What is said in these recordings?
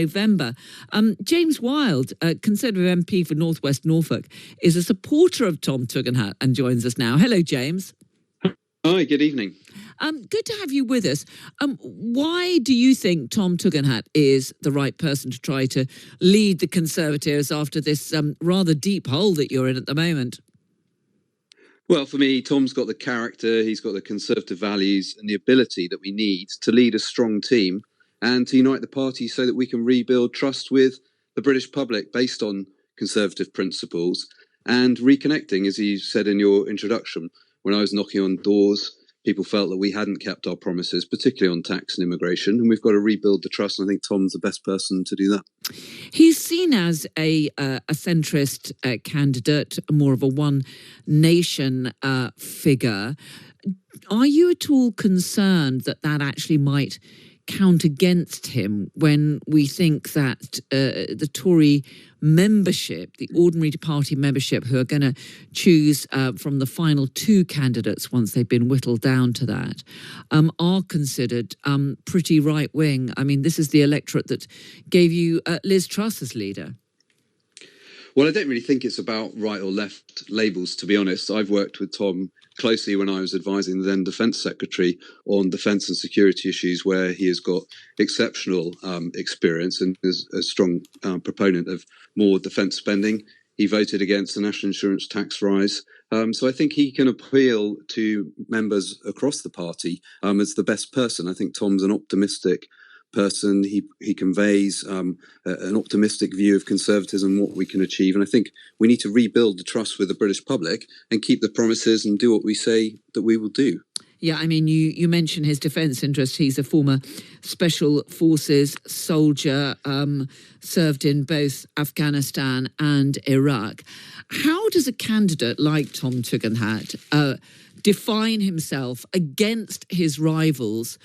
November. James Wilde, Conservative MP for North West Norfolk, is a supporter of Tom Tugendhat and joins us now. Hello, James. Hi, good evening. Good to have you with us. Why do you think Tom Tugendhat is the right person to try to lead the Conservatives after this rather deep hole that you're in at the moment? Well, for me, Tom's got the character, he's got the Conservative values and the ability that we need to lead a strong team and to unite the party so that we can rebuild trust with the British public based on Conservative principles and reconnecting, as you said in your introduction. When I was knocking on doors, people felt that we hadn't kept our promises, particularly on tax and immigration, and we've got to rebuild the trust. And I think Tom's the best person to do that. He's seen as a centrist candidate, more of a one nation figure. Are you at all concerned that that actually might count against him when we think that the Tory membership, the ordinary party membership, who are going to choose from the final two candidates once they've been whittled down to that, are considered pretty right-wing? I mean, this is the electorate that gave you Liz Truss as leader. Well, I don't really think it's about right or left labels, to be honest. I've worked with Tom closely when I was advising the then Defence Secretary on defence and security issues, where he has got exceptional experience and is a strong proponent of more defence spending. He voted against the national insurance tax rise. So I think he can appeal to members across the party as the best person. I think Tom's an optimistic person. He conveys an optimistic view of conservatism, what we can achieve. And I think we need to rebuild the trust with the British public and keep the promises and do what we say that we will do. Yeah, I mean, you mentioned his defence interest. He's a former Special Forces soldier, served in both Afghanistan and Iraq. How does a candidate like Tom Tugendhat define himself against his rivals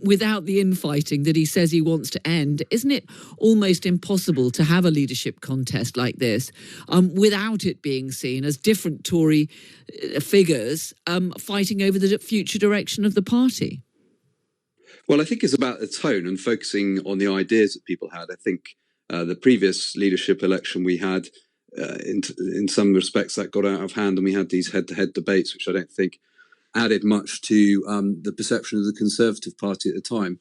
without the infighting that he says he wants to end? Isn't it almost impossible to have a leadership contest like this without it being seen as different Tory figures fighting over the future direction of the party? Well, I think it's about the tone and focusing on the ideas that people had. I think the previous leadership election we had, in some respects, that got out of hand, and we had these head-to-head debates, which I don't think added much to the perception of the Conservative Party at the time.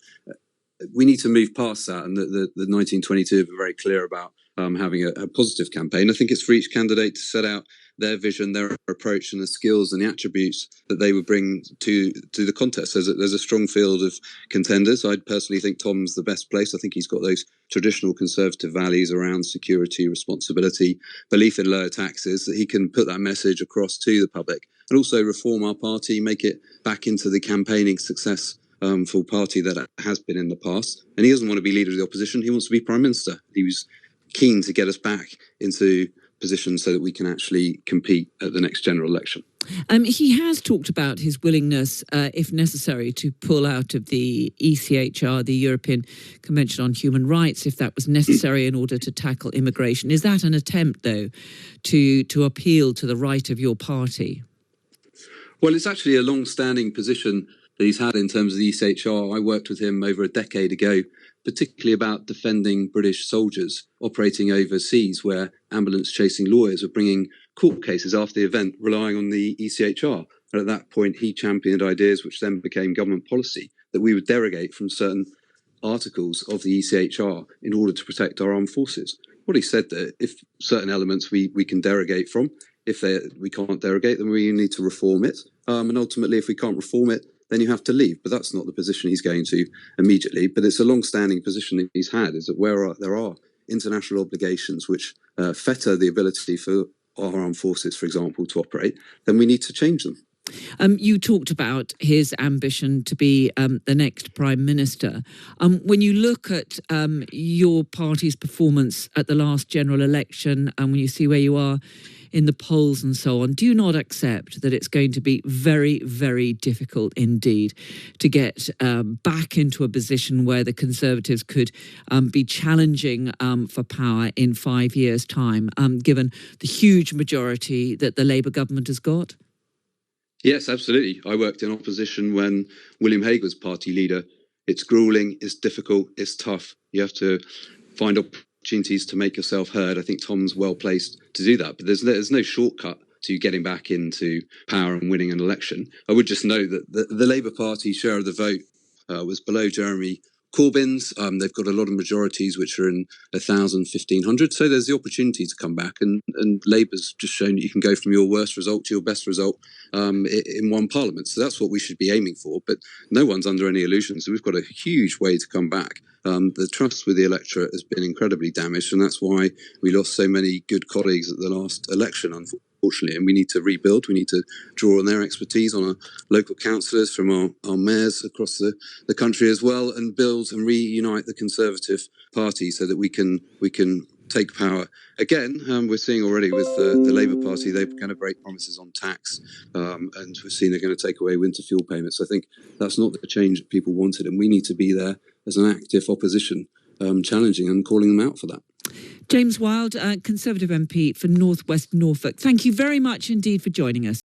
We need to move past that, and the 1922 were very clear about having a positive campaign. I think it's for each candidate to set out their vision, their approach, and the skills and the attributes that they would bring to the contest. There's a strong field of contenders. I personally think Tom's the best place. I think he's got those traditional Conservative values around security, responsibility, belief in lower taxes, that he can put that message across to the public and also reform our party, make it back into the campaigning success for party that it has been in the past. And he doesn't want to be leader of the opposition. He wants to be Prime Minister. He was keen to get us back into position so that we can actually compete at the next general election. He has talked about his willingness, if necessary, to pull out of the ECHR, the European Convention on Human Rights, if that was necessary in order to tackle immigration. Is that an attempt, though, to appeal to the right of your party? Well, it's actually a long-standing position that he's had in terms of the ECHR. I worked with him over a decade ago, particularly about defending British soldiers operating overseas, where ambulance-chasing lawyers were bringing court cases after the event, relying on the ECHR. And at that point, he championed ideas which then became government policy, that we would derogate from certain articles of the ECHR in order to protect our armed forces. What he said that if certain elements we can derogate from, if we can't derogate, then we need to reform it. And ultimately, if we can't reform it, then you have to leave. But that's not the position he's going to immediately. But it's a long-standing position that he's had, is that where there are international obligations which fetter the ability for our armed forces, for example, to operate, then we need to change them. You talked about his ambition to be the next Prime Minister. When you look at your party's performance at the last general election, and when you see where you are in the polls and so on, do you not accept that it's going to be very, very difficult indeed to get back into a position where the Conservatives could be challenging for power in 5 years' time, given the huge majority that the Labour government has got? Yes, absolutely. I worked in opposition when William Hague was party leader. It's gruelling, it's difficult, it's tough. You have to find opportunities to make yourself heard. I think Tom's well placed to do that, but there's no shortcut to getting back into power and winning an election. I would just note that the Labour Party share of the vote was below Jeremy Corbyn's. They've got a lot of majorities which are in 1,000, 1,500. So there's the opportunity to come back. And Labour's just shown that you can go from your worst result to your best result in one parliament. So that's what we should be aiming for. But no one's under any illusions. So we've got a huge way to come back. The trust with the electorate has been incredibly damaged. And that's why we lost so many good colleagues at the last election, unfortunately. And we need to rebuild. We need to draw on their expertise, on our local councillors, from our mayors across the country as well, and build and reunite the Conservative Party so that we can take power again. We're seeing already with the Labour Party, they're going to break promises on tax, and we're seeing they're going to take away winter fuel payments. I think that's not the change that people wanted, and we need to be there as an active opposition, challenging and calling them out for that. James Wild, Conservative MP for North West Norfolk, thank you very much indeed for joining us.